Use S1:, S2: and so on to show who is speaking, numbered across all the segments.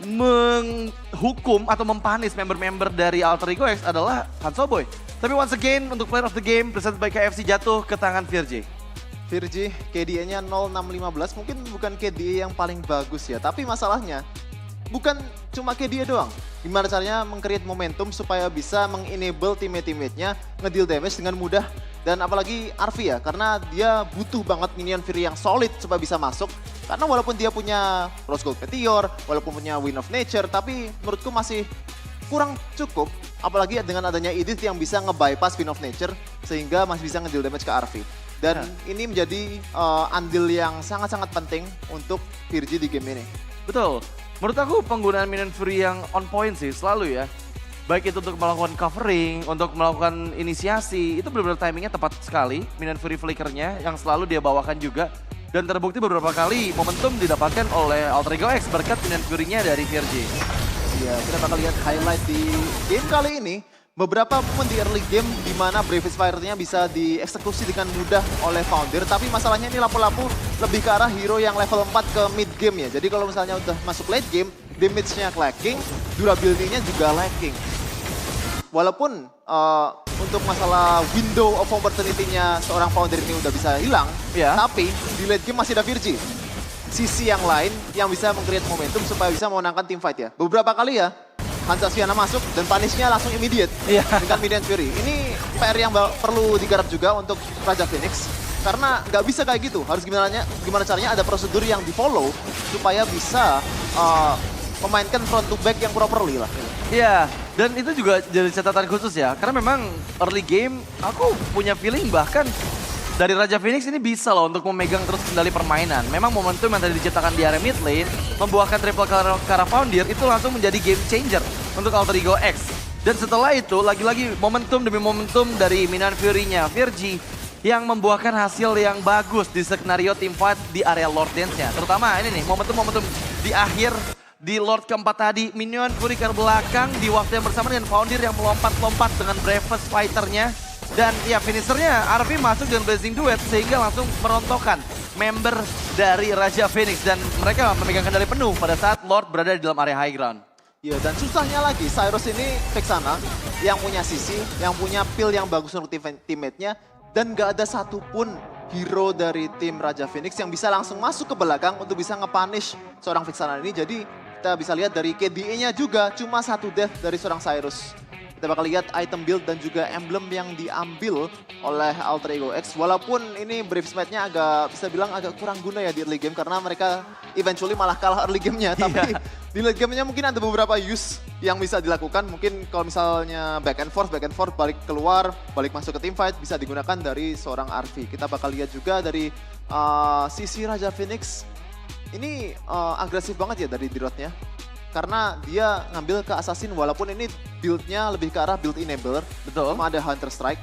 S1: menghukum atau mempanis member-member dari Alter Ego X adalah Hansoboy. Tapi once again untuk player of the game presented by KFC jatuh ke tangan Virji.
S2: Virji KDA-nya 0615 mungkin bukan KDA yang paling bagus ya. Tapi masalahnya bukan cuma KDA doang. Gimana caranya meng-create momentum supaya bisa meng-enable teammate-nya nge-deal damage dengan mudah. Dan apalagi Arfi ya, karena dia butuh banget minion Fury yang solid supaya bisa masuk. Karena walaupun dia punya Rose Gold Meteor, walaupun punya Wind of Nature, tapi menurutku masih kurang cukup. Apalagi dengan adanya Edith yang bisa nge-bypass Wind of Nature, sehingga masih bisa nge-deal damage ke Arfi. Dan ini menjadi andil yang sangat-sangat penting untuk Virji di game ini.
S1: Betul. Menurut aku penggunaan minion Fury yang on point sih selalu ya. Baik itu untuk melakukan covering, untuk melakukan inisiasi, itu benar-benar timingnya tepat sekali. Minion Fury flickernya yang selalu dia bawakan juga. Dan terbukti beberapa kali momentum didapatkan oleh Alter Ego X berkat minion Fury-nya dari Virji.
S2: Iya, kita bakal lihat highlight di game kali ini. Beberapa momen di early game di mana Bravest Fire-nya bisa dieksekusi dengan mudah oleh Founder. Tapi masalahnya ini lapu-lapu lebih ke arah hero yang level 4 ke mid game ya. Jadi kalau misalnya udah masuk late game, damage-nya lacking, durability-nya juga lacking. Walaupun untuk masalah window of opportunity-nya seorang Founder ini udah bisa hilang, tapi di late game masih ada Virji. Sisi yang lain yang bisa meng-create momentum supaya bisa memenangkan team fight ya. Beberapa kali ya, Hansa Sviana masuk dan punishnya langsung immediate dengan Minion Fury. Ini PR yang perlu digarap juga untuk Raja Phoenix. Karena nggak bisa kayak gitu, harus gimana caranya ada prosedur yang di-follow supaya bisa memainkan front to back yang properly lah.
S1: Iya, dan itu juga jadi catatan khusus ya. Karena memang early game aku punya feeling bahkan dari Raja Phoenix ini bisa loh untuk memegang terus kendali permainan. Memang momentum yang tadi diciptakan di area mid lane, membuahkan triple Kara Founder itu langsung menjadi game changer untuk Alter Ego X. Dan setelah itu lagi-lagi momentum demi momentum dari Minion Fury-nya Virji yang membuahkan hasil yang bagus di skenario team fight di area Lord Dance-nya. Terutama ini nih, momentum-momentum di akhir di Lord keempat tadi, Minion Fury ke belakang di waktu yang bersama dengan Founder yang melompat-lompat dengan Bravest Fighter-nya. Dan ya finishernya Arfi masuk dengan Blazing Duet sehingga langsung merontokkan member dari Raja Phoenix. Dan mereka memegang kendali penuh pada saat Lord berada di dalam area high ground.
S2: Iya, dan susahnya lagi Cyrus ini Vexana yang punya sisi, yang punya pil yang bagus untuk teammate-nya. Dan gak ada satupun hero dari tim Raja Phoenix yang bisa langsung masuk ke belakang untuk bisa nge-punish seorang Vexana ini. Jadi kita bisa lihat dari KDA-nya juga cuma satu death dari seorang Cyrus. Kita bakal lihat item build dan juga emblem yang diambil oleh Alter Ego X. Walaupun ini Brave Smite-nya agak bisa bilang agak kurang guna ya di early game. Karena mereka eventually malah kalah early game-nya. Tapi di late game-nya mungkin ada beberapa use yang bisa dilakukan. Mungkin kalau misalnya back and forth, balik keluar, balik masuk ke team fight bisa digunakan dari seorang Arfi. Kita bakal lihat juga dari sisi Raja Phoenix. Ini agresif banget ya dari Dirotnya. Karena dia ngambil ke Assassin walaupun ini build-nya lebih ke arah build enabler.
S1: Betul.
S2: Sama ada Hunter Strike.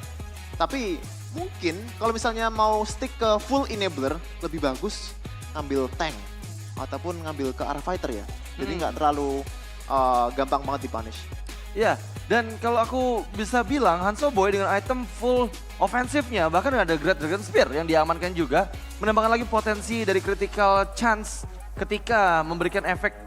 S2: Tapi mungkin kalau misalnya mau stick ke full enabler lebih bagus ngambil tank. Ataupun ngambil ke arah fighter ya. Jadi nggak terlalu gampang banget di-punish.
S1: Iya, dan kalau aku bisa bilang Hansoboy dengan item full offensifnya bahkan ada Great Dragon Spear yang diamankan juga. Menambahkan lagi potensi dari critical chance ketika memberikan efek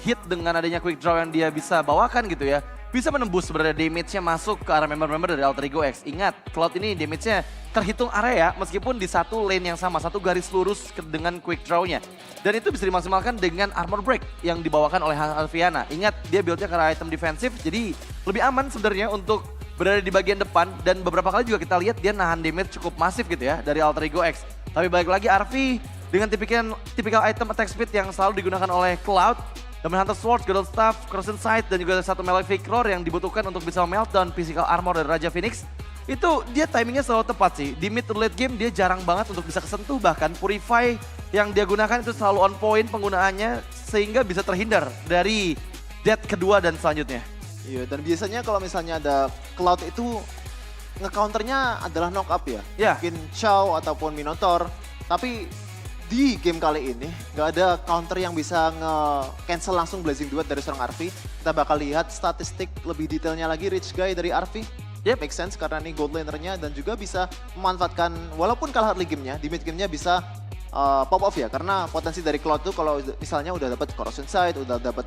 S1: hit dengan adanya quick draw yang dia bisa bawakan gitu ya. Bisa menembus sebenarnya damage-nya masuk ke arah member-member dari Alter Ego X. Ingat, Cloud ini damage-nya terhitung area meskipun di satu lane yang sama, satu garis lurus dengan quick draw-nya. Dan itu bisa dimaksimalkan dengan armor break yang dibawakan oleh Alfiana. Ingat, dia build-nya karena item defensif, jadi lebih aman sebenarnya untuk berada di bagian depan. Dan beberapa kali juga kita lihat dia nahan damage cukup masif gitu ya dari Alter Ego X. Tapi balik lagi Arfi dengan tipikal item attack speed yang selalu digunakan oleh Cloud. Diamond Hunter Sword, Gold Staff, Crescent Sight, dan juga satu Malefic Roar yang dibutuhkan untuk bisa meltdown physical armor dari Raja Phoenix. Itu dia timingnya selalu tepat sih. Di mid to late game dia jarang banget untuk bisa kesentuh. Bahkan Purify yang dia gunakan itu selalu on point penggunaannya. Sehingga bisa terhindar dari death kedua dan selanjutnya.
S2: Iya, dan biasanya kalau misalnya ada Cloud itu nge-counternya adalah knock up ya. Mungkin Chow ataupun Minotaur. Tapi di game kali ini nggak ada counter yang bisa nge-cancel langsung Blazing Duet dari seorang Arfi. Kita bakal lihat statistik lebih detailnya lagi Rich Guy dari Arfi. Make sense karena ini gold laner-nya dan juga bisa memanfaatkan walaupun kalah early game-nya, di mid game-nya bisa pop off ya, karena potensi dari Cloud tuh kalau misalnya udah dapat Corrosion Sight, udah dapat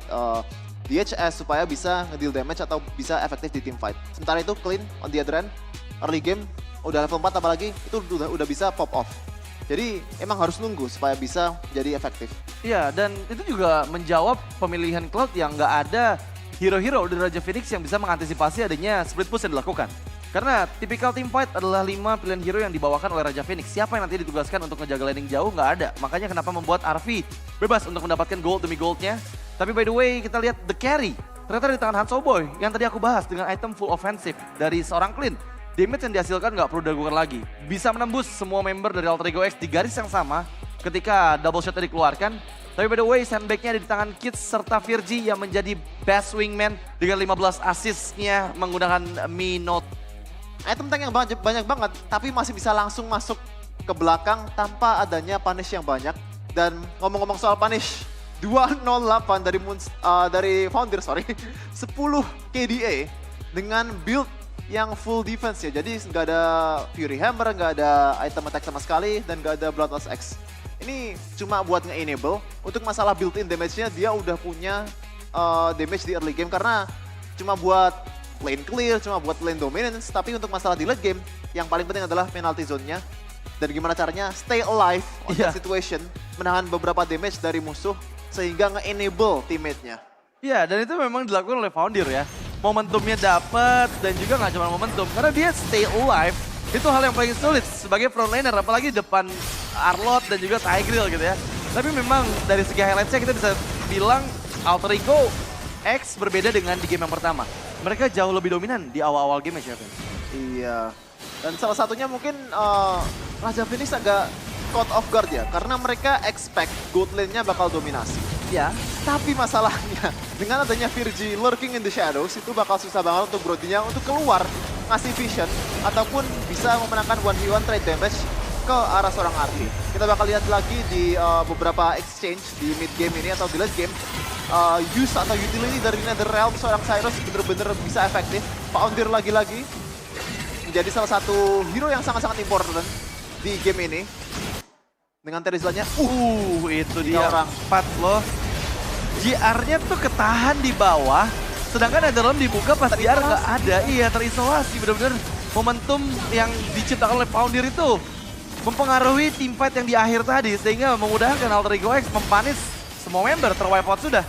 S2: DHS supaya bisa ngedeal damage atau bisa efektif di team fight. Sementara itu Clean on the other end, early game udah level 4 apalagi itu udah bisa pop off. Jadi emang harus nunggu supaya bisa jadi efektif.
S1: Iya, dan itu juga menjawab pemilihan Cloud yang nggak ada hero-hero dari Raja Phoenix yang bisa mengantisipasi adanya split push yang dilakukan. Karena tipikal team fight adalah 5 pilihan hero yang dibawakan oleh Raja Phoenix. Siapa yang nanti ditugaskan untuk ngejaga laning jauh nggak ada. Makanya kenapa membuat RV bebas untuk mendapatkan gold demi goldnya. Tapi by the way kita lihat the carry. Ternyata di tangan Hanzo Boy yang tadi aku bahas dengan item full offensive dari seorang Clean. Damage yang dihasilkan nggak perlu diragukan lagi. Bisa menembus semua member dari Alter Ego X di garis yang sama ketika double shotnya dikeluarkan. Tapi by the way sandbagnya ada di tangan Kids serta Virgi yang menjadi best wingman dengan 15 assist-nya menggunakan Minot.
S2: Item tank yang banyak banget, tapi masih bisa langsung masuk ke belakang tanpa adanya punish yang banyak. Dan ngomong-ngomong soal punish, 208 dari Founder, 10 KDA dengan build yang full defense ya. Jadi nggak ada Fury Hammer, nggak ada item attack sama sekali, dan nggak ada Bloodlust X. Ini cuma buat nge-enable. Untuk masalah built-in damage-nya dia udah punya damage di early game karena cuma buat lane clear, cuma buat lane dominance. Tapi untuk masalah di late game, yang paling penting adalah penalty zone-nya. Dan gimana caranya stay alive on that situation, menahan beberapa damage dari musuh sehingga nge-enable teammate-nya.
S1: Iya, dan itu memang dilakukan oleh Founder ya. Momentumnya dapat dan juga nggak cuma momentum karena dia stay alive itu hal yang paling sulit sebagai frontlaner apalagi depan Arlott dan juga Tigreal gitu ya. Tapi memang dari segi highlightsnya kita bisa bilang Alter Ego X berbeda dengan di game yang pertama. Mereka jauh lebih dominan di awal-awal game ya, Chef.
S2: Iya, dan salah satunya mungkin Raja Phoenix agak caught off guard ya karena mereka expect gold lane-nya bakal dominasi.
S1: Ya.
S2: Tapi masalahnya dengan adanya Virgi lurking in the shadows itu bakal susah banget untuk Brodinya untuk keluar ngasih vision ataupun bisa memenangkan 1v1 trade damage ke arah seorang Arti. Kita bakal lihat lagi di beberapa exchange di mid game ini atau di late game. Use atau utility dari NetherRealm seorang Cyrus bener-bener bisa efektif. Founder lagi-lagi menjadi salah satu hero yang sangat-sangat important di game ini. Dengan Terizlanya,
S1: itu dia
S2: orang
S1: 4 loh. JR-nya tuh ketahan di bawah, sedangkan NetherRealm dibuka pas JR nggak ada. Iya, terisolasi bener-bener. Momentum yang diciptakan oleh Founder itu mempengaruhi team fight yang di akhir tadi sehingga memudahkan Alter Ego X mempanis semua member terwipe out sudah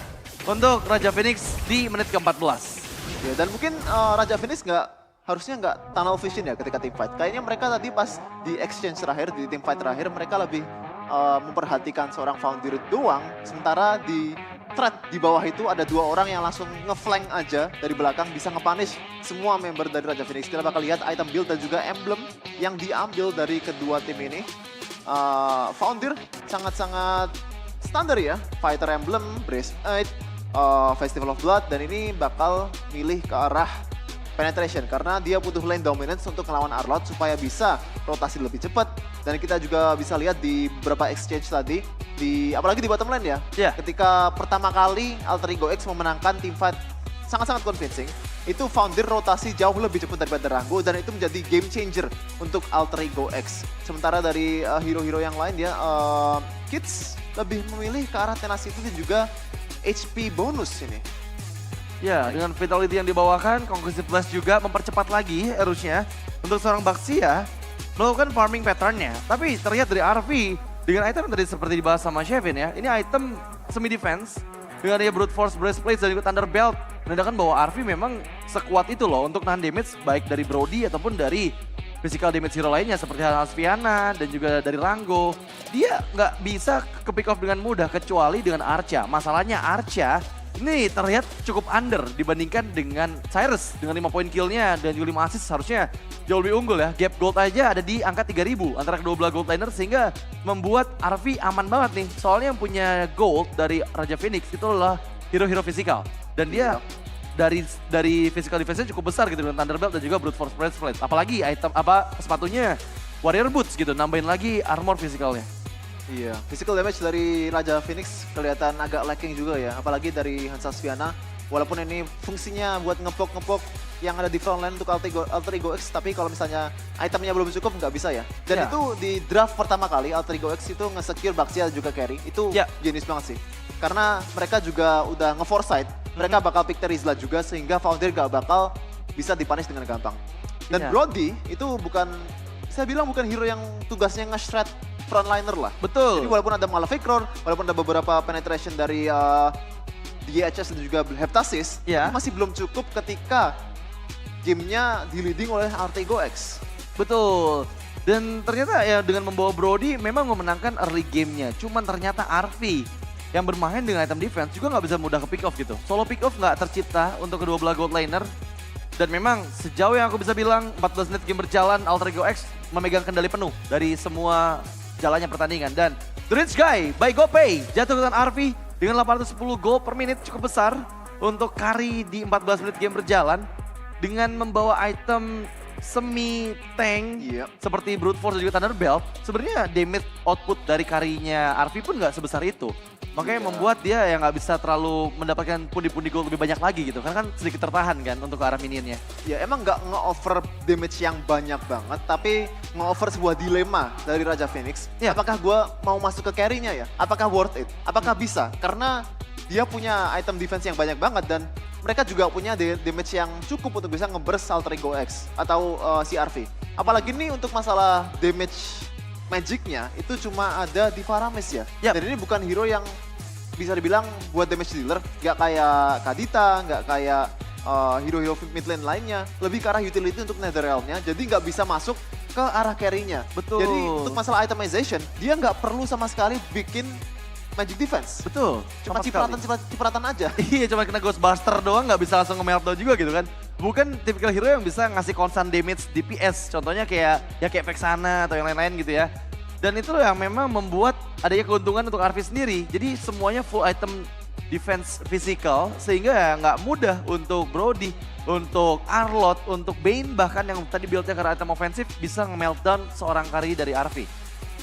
S1: untuk Raja Phoenix di menit ke-14.
S2: Ya, dan mungkin Raja Phoenix harusnya nggak tunnel vision ya ketika team fight. Kayaknya mereka tadi pas di exchange terakhir, di team fight terakhir, mereka lebih memperhatikan seorang Founder doang. Sementara di threat di bawah itu ada 2 orang yang langsung ngeflank aja dari belakang bisa nge-punish semua member dari Raja Phoenix. Kita bakal lihat item build dan juga emblem yang diambil dari kedua tim ini. Founder sangat-sangat standar ya. Fighter Emblem, Brace Knight, Festival of Blood, dan ini bakal milih ke arah penetration karena dia butuh lane dominance untuk melawan Arlott supaya bisa rotasi lebih cepat. Dan kita juga bisa lihat di beberapa exchange tadi, apalagi di bottom lane ya.
S1: Yeah.
S2: Ketika pertama kali Alter Ego X memenangkan team fight sangat-sangat convincing, itu Founder rotasi jauh lebih cepat daripada Rango dan itu menjadi game changer untuk Alter Ego X. Sementara dari hero-hero yang lain ya, Kids lebih memilih ke arah tenacity dan juga HP bonus ini.
S1: Ya, dengan vitality yang dibawakan, Conclusive Blast juga mempercepat lagi erusnya untuk seorang Baxia melakukan farming patternnya. Tapi terlihat dari RV dengan item yang tadi seperti dibahas sama Chevin ya, ini item semi defense dengan adanya Brute Force Breastplate dan juga Thunder Belt menandakan bahwa RV memang sekuat itu loh untuk nahan damage baik dari Brody ataupun dari physical damage hero lainnya seperti Asviana dan juga dari Rango. Dia nggak bisa ke pick off dengan mudah kecuali dengan Archa. Masalahnya Archa ini terlihat cukup under dibandingkan dengan Cyrus dengan 5 poin killnya dan juga 5 assist harusnya jauh lebih unggul ya. Gap gold aja ada di angka 3000 antara kedua belah gold liner sehingga membuat RV aman banget nih. Soalnya yang punya gold dari Raja Phoenix itu adalah hero-hero fisikal dan dia dari physical defense-nya cukup besar gitu dengan Thunderbelt dan juga Brute Force Breastplate. Apalagi item sepatunya Warrior Boots gitu, nambahin lagi armor fisikalnya.
S2: Iya, physical damage dari Raja Phoenix kelihatan agak lacking juga ya, apalagi dari Hansa Sviana Walaupun ini fungsinya buat ngepok-ngepok yang ada di front line untuk Alter Ego X, tapi kalau misalnya itemnya belum cukup nggak bisa ya. Dan
S1: Ya.
S2: itu di draft pertama kali Alter Ego X itu nge-secure Baxia juga carry, itu
S1: Ya.
S2: genius banget sih. Karena mereka juga udah nge-foresight, mereka bakal pick Terizla juga sehingga Foundry gak bakal bisa dipunish dengan gampang. Dan
S1: Ya.
S2: Brody itu bukan, saya bilang bukan hero yang tugasnya nge-shred frontliner lah.
S1: Betul.
S2: Jadi walaupun ada Malefic Roar, walaupun ada beberapa penetration dari DHS dan juga Heptasis,
S1: Ya.
S2: itu masih belum cukup ketika gamenya di-leading oleh Alter Ego X.
S1: Betul. Dan ternyata ya dengan membawa Brody memang memenangkan early gamenya. Cuman ternyata RV yang bermain dengan item defense juga nggak bisa mudah ke pick off gitu. Solo pick off nggak tercipta untuk kedua belah gold laner. Dan memang sejauh yang aku bisa bilang 14 menit game berjalan, Alter Ego X memegang kendali penuh dari semua jalannya pertandingan. Dan The Rich Guy by GoPay jatuh ke tangan RV dengan 810 gold per menit cukup besar untuk carry di 14 menit game berjalan dengan membawa item semi tank
S2: Iya.
S1: seperti Brute Force dan juga Thunder Belt. Sebenarnya damage output dari carry-nya RV pun nggak sebesar itu. Makanya
S2: Iya.
S1: membuat dia yang nggak bisa terlalu mendapatkan pundi-pundi gold lebih banyak lagi gitu. Karena kan sedikit tertahan kan untuk ke arah minionnya.
S2: Ya emang nggak nge-offer damage yang banyak banget, tapi nge-offer sebuah dilema dari Raja Phoenix.
S1: Ya.
S2: Apakah gue mau masuk ke carry-nya ya? Apakah worth it? Apakah bisa? Karena dia punya item defense yang banyak banget dan mereka juga punya damage yang cukup untuk bisa nge-burst Alter Ego X atau CRV. Apalagi nih untuk masalah damage magicnya itu cuma ada di Faramis ya.
S1: Yap.
S2: Dan ini bukan hero yang bisa dibilang buat damage dealer, nggak kayak Kadita, nggak kayak hero-hero mid lane lainnya, lebih ke arah utility untuk Netherrealm-nya, jadi nggak bisa masuk ke arah carry-nya.
S1: Betul.
S2: Jadi untuk masalah itemization, dia nggak perlu sama sekali bikin magic defense.
S1: Betul.
S2: Cuma
S1: tepat sekali.
S2: cipratan aja.
S1: Iya, cuma kena Ghostbuster doang nggak bisa langsung nge-meltdown juga gitu kan. Bukan tipikal hero yang bisa ngasih constant damage DPS. Contohnya kayak Vexana atau yang lain-lain gitu ya. Dan itu loh yang memang membuat adanya keuntungan untuk RV sendiri. Jadi semuanya full item defense physical sehingga ya nggak mudah untuk Brody, untuk Arlot, untuk Bane bahkan yang tadi build-nya karena item ofensif bisa nge-meltdown seorang carry dari RV.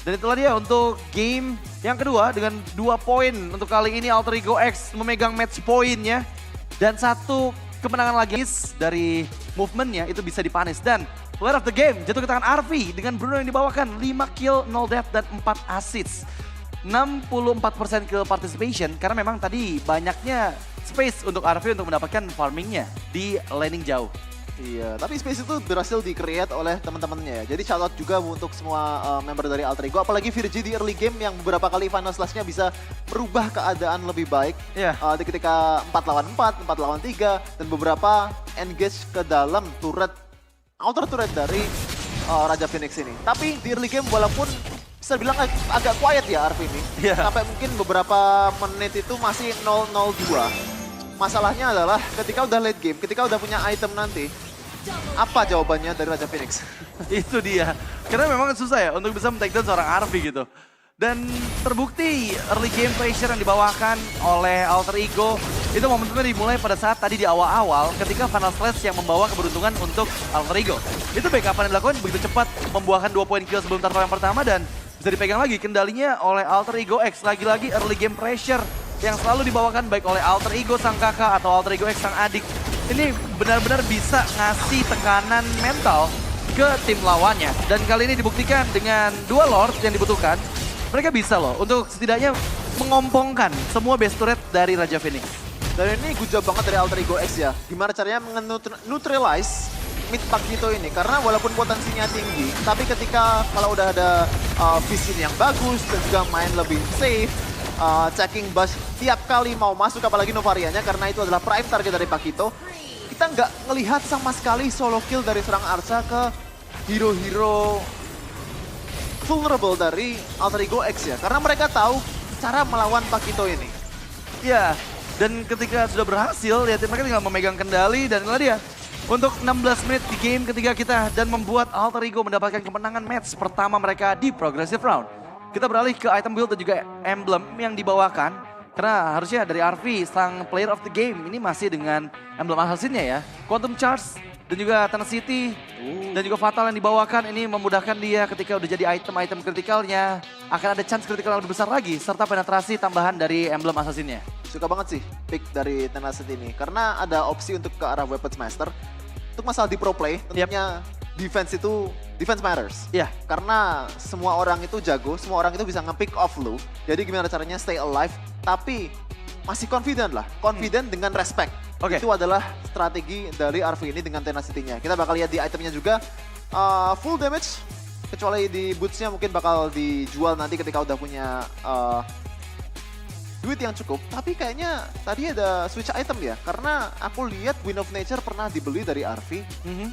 S1: Dan itulah dia untuk game yang kedua dengan 2 poin untuk kali ini Alter Ego X memegang match poinnya. Dan 1 kemenangan lagi dari movementnya itu bisa dipanis. Dan player of the game jatuh ke tangan RV dengan Bruno yang dibawakan 5 kill, 0 death dan 4 assist. 64% kill participation karena memang tadi banyaknya space untuk RV untuk mendapatkan farmingnya di laning jauh.
S2: Iya, tapi space itu berhasil di-create oleh teman-temannya ya. Jadi shout out juga untuk semua member dari Alter Ego, apalagi Virgi di early game yang beberapa kali final slash-nya bisa merubah keadaan lebih baik.
S1: Iya.
S2: Ketika 4 lawan 4, 4 lawan 3, dan beberapa engage ke dalam turret, outer turret dari Raja Phoenix ini. Tapi di early game walaupun bisa bilang agak quiet ya RV ini.
S1: Iya.
S2: Sampai mungkin beberapa menit itu masih 0-0-2. Masalahnya adalah ketika udah late game, ketika udah punya item nanti, apa jawabannya dari Raja Phoenix?
S1: Itu dia. Karena memang susah ya untuk bisa men-take down seorang RV gitu. Dan terbukti early game pressure yang dibawakan oleh Alter Ego itu momentumnya dimulai pada saat tadi di awal-awal ketika Final Slash yang membawa keberuntungan untuk Alter Ego. Itu backup yang dilakukan begitu cepat membuahkan 2 poin kill sebelum turtle yang pertama dan bisa dipegang lagi kendalinya oleh Alter Ego X. Lagi-lagi early game pressure yang selalu dibawakan baik oleh Alter Ego sang kakak atau Alter Ego X sang adik. Ini benar-benar bisa ngasih tekanan mental ke tim lawannya. Dan kali ini dibuktikan dengan 2 Lord yang dibutuhkan. Mereka bisa loh untuk setidaknya mengompongkan semua base turret dari Raja Phoenix.
S2: Dan ini gujah banget dari Alter Ego X ya. Gimana caranya neutralize mid Pakito ini. Karena walaupun potensinya tinggi, tapi ketika kalau udah ada vision yang bagus dan juga main lebih safe, checking bus tiap kali mau masuk, apalagi Novarianya karena itu adalah prime target dari Pakito. Kita nggak ngelihat sama sekali solo kill dari serang Arca ke hero-hero vulnerable dari Alter Ego X ya. Karena mereka tahu cara melawan Pakito ini.
S1: Ya, dan ketika sudah berhasil, ya mereka tinggal memegang kendali dan inilah dia. Untuk 16 menit di game ketiga kita dan membuat Alter Ego mendapatkan kemenangan match pertama mereka di Progressive Round. Kita beralih ke item build dan juga emblem yang dibawakan. Karena harusnya dari RV, sang player of the game ini masih dengan emblem assassinnya ya. Quantum Charge dan juga Tenacity dan juga Fatal yang dibawakan ini memudahkan dia ketika udah jadi item-item kritikalnya. Akan ada chance kritikal yang lebih besar lagi serta penetrasi tambahan dari emblem assassinnya.
S2: Suka banget sih pick dari Tenacity ini. Karena ada opsi untuk ke arah Weapons Master. Untuk masalah di pro play, tentunya defense matters.
S1: Iya.
S2: Karena semua orang itu jago, semua orang itu bisa nge-pick off lu. Jadi gimana caranya stay alive, tapi masih confident lah. Confident dengan respect.
S1: Oke.
S2: Itu adalah strategi dari RV ini dengan Tenacity-nya. Kita bakal lihat di itemnya juga. Full damage, kecuali di boots-nya mungkin bakal dijual nanti ketika udah punya duit yang cukup. Tapi kayaknya tadi ada switch item ya. Karena aku lihat Wind of Nature pernah dibeli dari RV.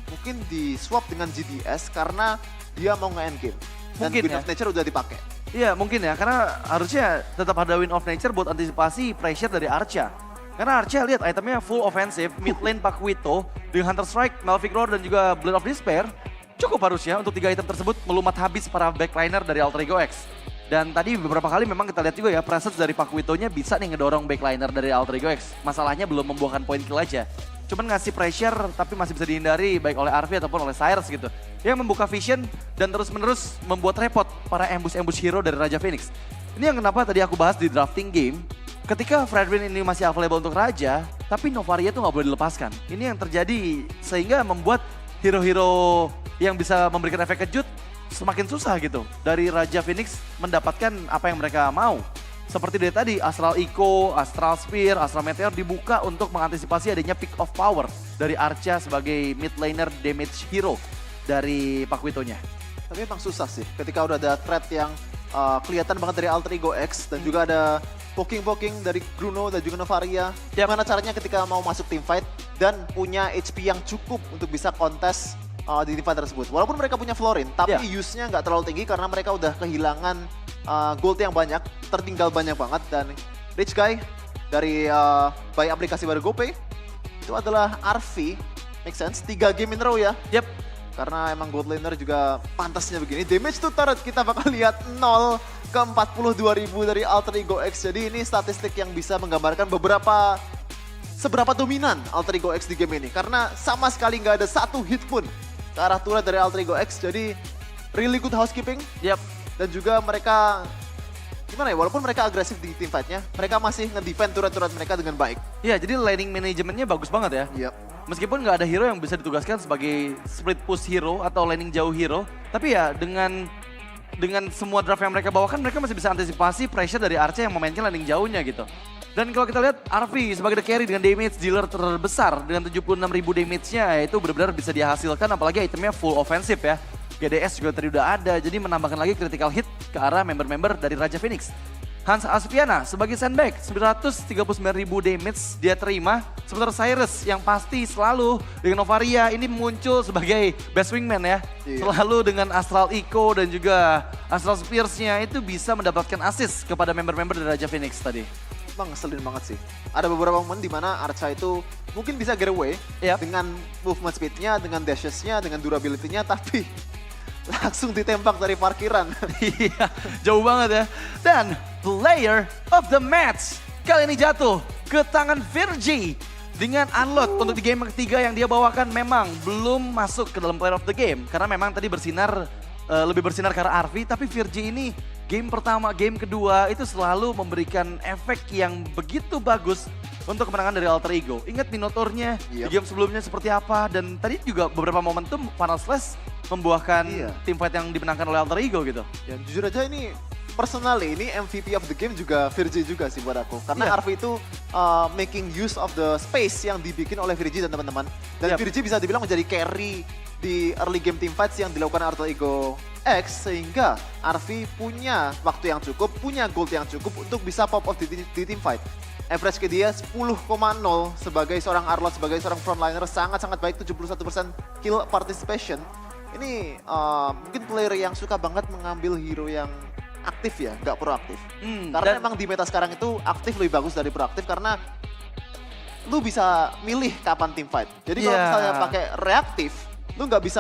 S2: Mungkin di swap dengan GDS karena dia mau nge-end game. Dan
S1: Mungkin
S2: Wind
S1: ya.
S2: of Nature udah dipakai.
S1: Iya mungkin ya, karena harusnya tetap ada Wind of Nature buat antisipasi pressure dari Archa. Karena Archa lihat itemnya full offensive, mid lane Pakuito, dengan Hunter Strike, Malphite Roar dan juga Blade of Despair. Cukup harusnya untuk 3 item tersebut melumat habis para backliner dari Alter Ego X. Dan tadi beberapa kali memang kita lihat juga ya, presence dari Pakuito-nya bisa nih ngedorong backliner dari Alter Ego X. Masalahnya belum membuahkan point kill aja. Cuman ngasih pressure tapi masih bisa dihindari baik oleh RV ataupun oleh Cyrus gitu. Yang membuka vision dan terus-menerus membuat repot para ambush-ambush hero dari Raja Phoenix. Ini yang kenapa tadi aku bahas di drafting game. Ketika Fredwin ini masih available untuk Raja, tapi Novaria tuh nggak boleh dilepaskan. Ini yang terjadi sehingga membuat hero-hero yang bisa memberikan efek kejut semakin susah gitu. Dari Raja Phoenix mendapatkan apa yang mereka mau. Seperti dari tadi, Astral Echo, Astral Spear, Astral Meteor dibuka untuk mengantisipasi adanya pick of power dari Archa sebagai mid laner damage hero dari Pakuito-nya.
S2: Tapi emang susah sih ketika udah ada threat yang kelihatan banget dari Alter Ego X dan juga ada poking-poking dari Bruno dan juga Novaria. Gimana caranya ketika mau masuk team fight dan punya HP yang cukup untuk bisa kontes di team fight tersebut. Walaupun mereka punya Florin, tapi use-nya nggak terlalu tinggi karena mereka udah kehilangan gold yang banyak, tertinggal banyak banget. Dan Rich Guy dari by aplikasi baru GoPay itu adalah RV, make sense, 3 game in a row ya.
S1: Yep.
S2: Karena emang gold laner juga pantasnya begini. Damage to turret kita bakal lihat 0 ke 42.000 dari Alter Ego X. Jadi ini statistik yang bisa menggambarkan seberapa dominan Alter Ego X di game ini. Karena sama sekali nggak ada satu hit pun ke arah turret dari Alter Ego X. Jadi really good housekeeping.
S1: Yep.
S2: Dan juga mereka, gimana ya, walaupun mereka agresif di team fight-nya, mereka masih nge-defend turret-turret mereka dengan baik.
S1: Iya, jadi laning manajemennya bagus banget ya.
S2: Yep.
S1: Meskipun nggak ada hero yang bisa ditugaskan sebagai split push hero atau laning jauh hero, tapi ya dengan semua draft yang mereka bawakan, mereka masih bisa antisipasi pressure dari Archa yang memainkan laning jauhnya gitu. Dan kalau kita lihat RV sebagai the carry dengan damage dealer terbesar dengan 76.000 damage-nya, itu benar-benar bisa dihasilkan, apalagi itemnya full offensive ya. GDS juga tadi udah ada, jadi menambahkan lagi critical hit ke arah member-member dari Raja Phoenix. Hans Aspiana sebagai sandbag, 939.000 damage dia terima. Sementara Cyrus yang pasti selalu dengan Novaria ini muncul sebagai best wingman ya.
S2: Iya.
S1: Selalu dengan Astral Echo dan juga Astral Spears-nya itu bisa mendapatkan assist kepada member-member dari Raja Phoenix tadi.
S2: Emang ngeselin banget sih. Ada beberapa momen di mana Archa itu mungkin bisa get away dengan movement speed-nya, dengan dashes-nya, dengan durability-nya, tapi langsung ditembak dari parkiran.
S1: Iya, jauh banget ya. Dan player of the match kali ini jatuh ke tangan Virgie. Dengan unlock untuk di game ketiga yang dia bawakan memang belum masuk ke dalam player of the game. Karena memang tadi lebih bersinar ke arah RV, tapi Virgie ini game pertama, game kedua itu selalu memberikan efek yang begitu bagus untuk kemenangan dari Alter Ego. Ingat Minotaur-nya di game sebelumnya seperti apa, dan tadi juga beberapa momentum Final Slash membuahkan team fight yang dimenangkan oleh Alter Ego gitu.
S2: Ya jujur aja ini personally ini MVP of the game juga Virgie juga sih buat aku. Karena RV itu making use of the space yang dibikin oleh Virgie dan teman-teman. Dan Virgie bisa dibilang menjadi carry di early game team fights yang dilakukan Alter Ego X. Sehingga RV punya waktu yang cukup, punya gold yang cukup untuk bisa pop off di team fight. Average ke dia 10,0 sebagai seorang Arlot, sebagai seorang frontliner sangat-sangat baik, 71% kill participation. Ini mungkin player yang suka banget mengambil hero yang aktif ya, nggak proaktif. Karena emang di meta sekarang itu aktif lebih bagus dari proaktif karena lu bisa milih kapan team fight. Jadi kalau misalnya pakai reaktif, lu nggak bisa